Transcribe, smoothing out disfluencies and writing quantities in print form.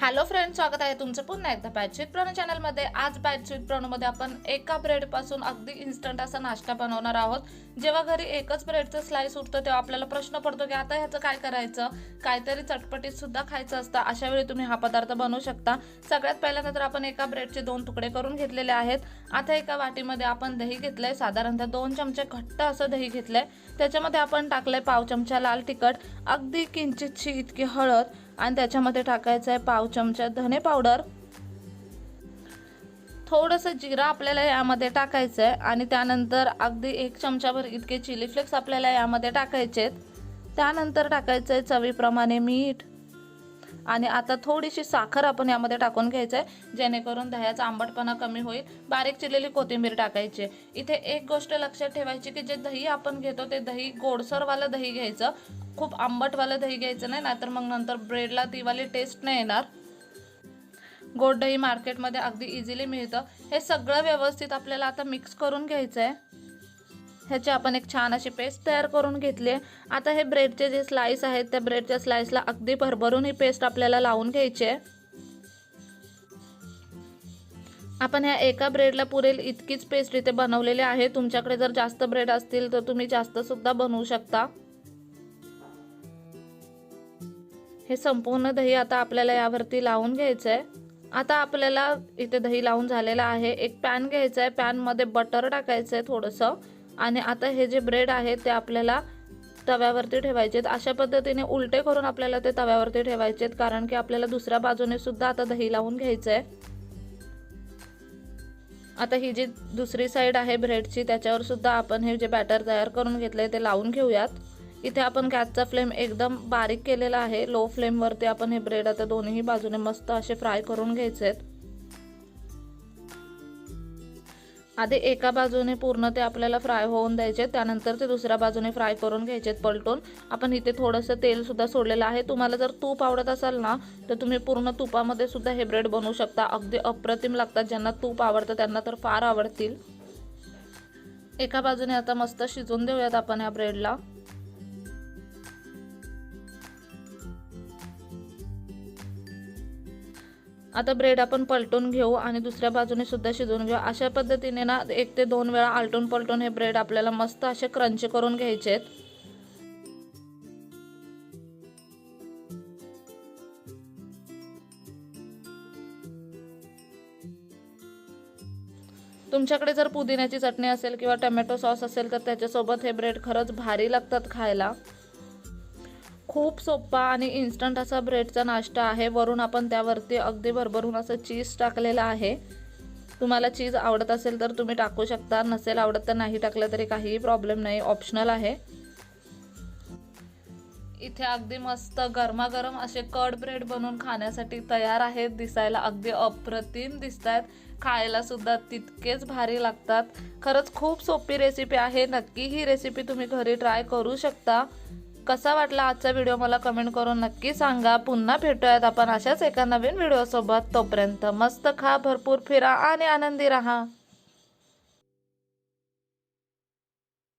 Hello friends, स्वागत आहे तुमचं पुन्हा एकदा बॅच विथ प्रणू चॅनलमध्ये। आज बॅच विथ प्रणूमध्ये आपण एका ब्रेडपासून अगदी इन्स्टंट असा नाश्ता बनवणार आहोत। जेव्हा घरी एकच ब्रेडचं स्लाइस उरतं तेव्हा आपल्याला प्रश्न पडतो की आता ह्याचं काय करायचं, काहीतरी चटपटीत सुद्धा खायचं असतं। अशा वेळी तुम्ही हा पदार्थ बनवू शकता। सगळ्यात पहिल्यांदा तर आपण एका ब्रेडचे 2 तुकडे करून घेतलेले आहेत। आता एका वाटीमध्ये आपण दही घेतलंय, साधारणतः 2 चमचे घट्ट असं दही घेतलंय। त्याच्यामध्ये आपण टाकलंय पाव चमचा लाल तिखट, अगदी किंचितशी इतकी हळद आणि त्याच्यामध्ये टाकायचं आहे पाव चमचा धने पावडर, थोडंसं जिरा आपल्याला यामध्ये टाकायचं आहे आणि त्यानंतर अगदी 1 चमचाभर इतके चिली फ्लेक्स आपल्याला यामध्ये टाकायचे आहेत। त्यानंतर टाकायचं आहे चवीप्रमाणे मीठ आणि आता थोडीशी साखर आपण यामध्ये टाकून घ्यायचं आहे, जेणेकरून दह्याचा आंबटपणा कमी होईल। बारीक चिरलेली कोथिंबीर टाकायची। इथे एक गोष्ट लक्षात ठेवायची की जे दही आपण घेतो ते दही गोडसरवालं दही घ्यायचं, खूप आंबटवालं दही घ्यायचं नाही, नाहीतर मग नंतर ब्रेडला ती वाली टेस्ट नाही येणार। गोड दही मार्केटमध्ये अगदी इझिली मिळतं। हे सगळं व्यवस्थित आपल्याला आता मिक्स करून घ्यायचं आहे। ह्याची आपण एक छान अशी पेस्ट तयार करून घेतली आहे। आता हे ब्रेडचे जे स्लाइस आहेत त्या ब्रेडच्या स्लाइसला अगदी भरभरून ही पेस्ट आपल्याला लावून घ्यायची आहे। आपण ह्या एका ब्रेडला पुरेल इतकीच पेस्ट इथे बनवलेली आहे। तुमच्याकडे जर जास्त ब्रेड असतील तर तुम्ही जास्त सुद्धा बनवू शकता। हे संपूर्ण दही आता आपल्याला यावरती लावून घ्यायचं आहे। आता आपल्याला इथे दही लावून झालेला आहे। एक पॅन घ्यायचा आहे, पॅनमध्ये बटर टाकायचं आहे थोडंसं आणि आता हे जे ब्रेड आहे ते आपल्याला तव्यावरती ठेवायचे आहेत। अशा पद्धतीने उलटे करून आपल्याला ते तव्यावरती ठेवायचे आहेत, कारण की आपल्याला दुसऱ्या बाजूने सुद्धा आता दही लावून घ्यायचं आहे। आता ही जी दुसरी साईड आहे ब्रेडची त्याच्यावर सुद्धा आपण हे जे बॅटर तयार करून घेतलंय ते लावून घेऊयात। इथे आपण गॅसचा फ्लेम एकदम बारीक केलेला आहे। लो फ्लेमवरती आपण हे ब्रेड आता दोन्ही बाजूने मस्त असे फ्राय करून घ्यायचे आहेत। आधी एका बाजूने पूर्ण ते आपल्याला फ्राय होऊन द्यायचे, त्यानंतर ते दुसऱ्या बाजूने फ्राय करून घ्यायचे पलटून। आपण इथे थोडंसं तेल सुद्धा सोडलेलं आहे। तुम्हाला जर तूप आवडत असेल ना तर तुम्ही पूर्ण तुपामध्ये सुद्धा हे ब्रेड बनवू शकता। अगदी अप्रतिम लागतात। ज्यांना तूप आवडतं त्यांना तर फार आवडतील। एका बाजूने आता मस्त शिजवून देऊयात आपण या ब्रेडला। आता ब्रेड आपण पलटून घेऊ आणि दुसऱ्या बाजूने सुद्धा शिजवून घेऊ। अशा पद्धतीने ना 1 ते 2 वेळा आलटून पलटून हे ब्रेड आपल्याला मस्त असे क्रंची करून घ्यायचे आहेत। तुमच्याकडे जर पुदिन्याची चटणी असेल किंवा टोमॅटो सॉस असेल तर त्याच्यासोबत हे ब्रेड खरंच भारी लागतात खायला। खूप सोपा आणि इन्स्टंट असा ब्रेडचा नाश्ता आहे। वरून आपण त्यावरती अगदी भरभरून असं चीज टाकलेलं आहे। तुम्हाला चीज आवडत असेल तर तुम्ही टाकू शकता, नसेल आवडत तर नाही टाकलं तरी काहीही प्रॉब्लेम नाही, ऑप्शनल आहे। इथे अगदी मस्त गरमागरम असे कट ब्रेड बनवून खाण्यासाठी तयार आहेत। दिसायला अगदी अप्रतिम दिसतात, खायला सुद्धा तितकेच भारी लागतात। खरंच खूप सोपी रेसिपी आहे। नक्की ही रेसिपी तुम्ही घरी ट्राय करू शकता। कसा वाटला आजचा व्हिडिओ मला कमेंट करून नक्की सांगा। पुन्हा भेटूयात आपण अशाच एका नवीन व्हिडिओ सोबत। तोपर्यंत मस्त खा, भरपूर फिरा आणि आनंदी राहा।